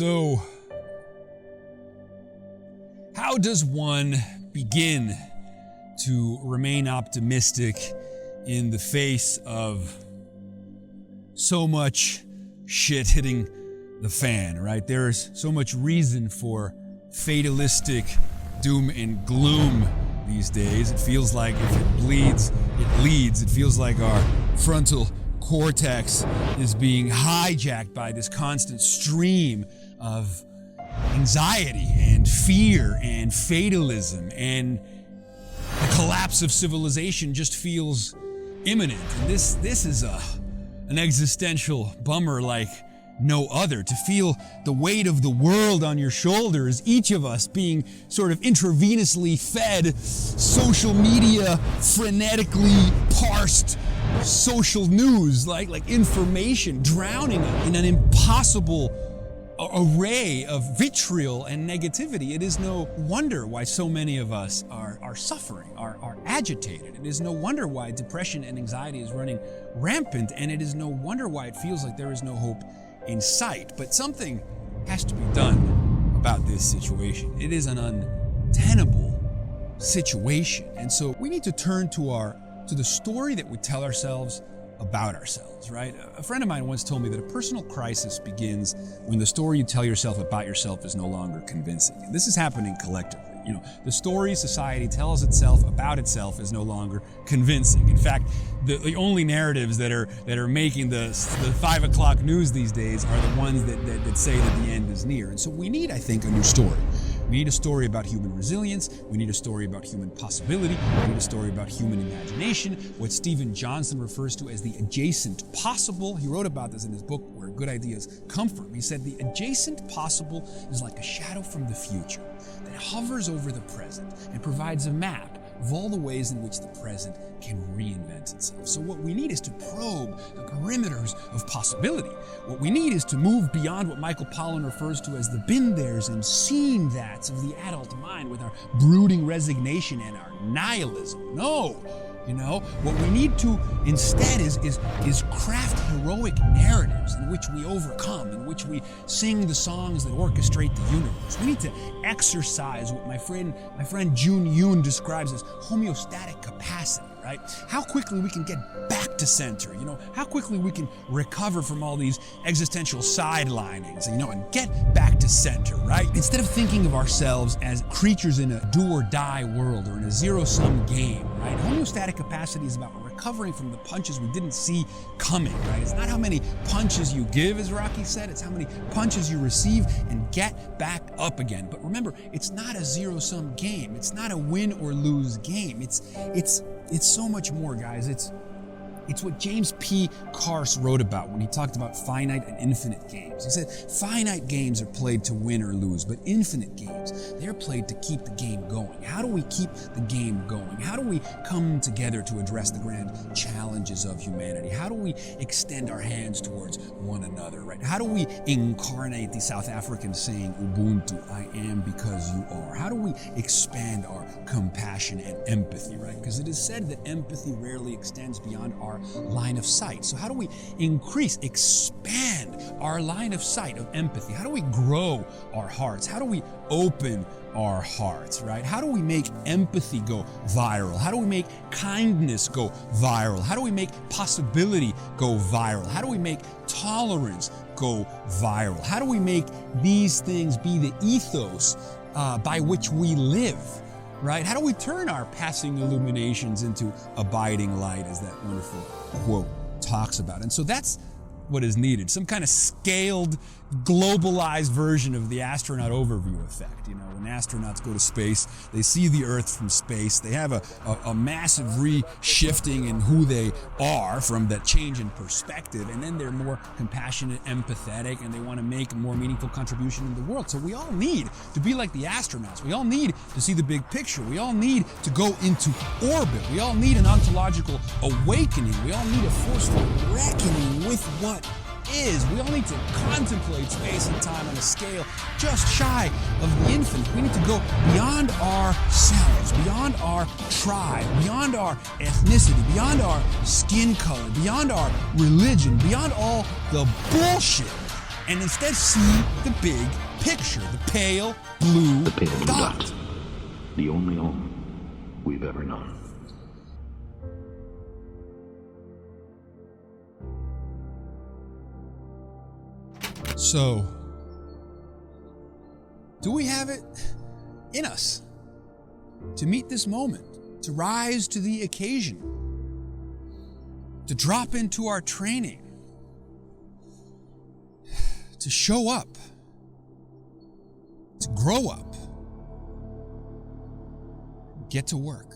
So, how does one begin to remain optimistic in the face of so much shit hitting the fan, right? There is so much reason for fatalistic doom and gloom these days. It feels like if it bleeds, it leads. It feels like our frontal cortex is being hijacked by this constant stream of anxiety and fear and fatalism, and the collapse of civilization just feels imminent. And this is an existential bummer like no other, to feel the weight of the world on your shoulders, each of us being sort of intravenously fed social media, frenetically parsed social news, like information, drowning in an impossible array of vitriol and negativity. It is no wonder why so many of us are suffering, are agitated. It is no wonder why depression and anxiety is running rampant, and it is no wonder why it feels like there is no hope in sight. But something has to be done about this situation. It is an untenable situation. And so we need to turn to the story that we tell ourselves about ourselves, right? A friend of mine once told me that a personal crisis begins when the story you tell yourself about yourself is no longer convincing. And this is happening collectively. You know, the story society tells itself about itself is no longer convincing. In fact, the only narratives that are making the 5 o'clock news these days are the ones that say that the end is near. And so we need, I think, a new story. We need a story about human resilience. We need a story about human possibility. We need a story about human imagination, what Stephen Johnson refers to as the adjacent possible. He wrote about this in his book, Where Good Ideas Come From. He said the adjacent possible is like a shadow from the future that hovers over the present and provides a map of all the ways in which the present can reinvent itself. So what we need is to probe the perimeters of possibility. What we need is to move beyond what Michael Pollan refers to as the been theres and seen that's of the adult mind with our brooding resignation and our nihilism. No. You know, what we need to instead is craft heroic narratives in which we overcome, in which we sing the songs that orchestrate the universe. We need to exercise what my friend Jun Yoon describes as homeostatic capacity, right? How quickly we can get back to center, you know, how quickly we can recover from all these existential sidelinings, you know, and get back to center, right? Instead of thinking of ourselves as creatures in a do or die world or in a zero-sum game, right? Homeostatic capacity is about recovering from the punches we didn't see coming, right? It's not how many punches you give, as Rocky said, it's how many punches you receive and get back up again. But remember, it's not a zero-sum game. It's not a win or lose game. It's so much more, guys. It's what James P. Carse wrote about when he talked about finite and infinite games. He said, finite games are played to win or lose, but infinite games, they're played to keep the game going. How do we keep the game going? How do we come together to address the grand challenges of humanity? How do we extend our hands towards one another, right? How do we incarnate the South African saying, Ubuntu, I am because you are? How do we expand our compassion and empathy, right? Because it is said that empathy rarely extends beyond our line of sight. So how do we expand our line of sight of empathy? How do we grow our hearts? How do we open our hearts, right? How do we make empathy go viral? How do we make kindness go viral? How do we make possibility go viral? How do we make tolerance go viral? How do we make these things be the ethos by which we live? Right? How do we turn our passing illuminations into abiding light, as that wonderful quote talks about? And so that's what is needed. Some kind of scaled, globalized version of the astronaut overview effect. You know, when astronauts go to space, they see the Earth from space. They have a massive reshifting in who they are from that change in perspective. And then they're more compassionate, empathetic, and they want to make a more meaningful contribution in the world. So we all need to be like the astronauts. We all need to see the big picture. We all need to go into orbit. We all need an ontological awakening. We all need a forceful reckoning with what is. We all need to contemplate space and time on a scale just shy of the infinite. We need to go beyond ourselves, beyond our tribe, beyond our ethnicity, beyond our skin color, beyond our religion, beyond all the bullshit and instead see the big picture, the pale blue dot. The only home we've ever known. So, do we have it in us to meet this moment, to rise to the occasion, to drop into our training, to show up, to grow up, get to work?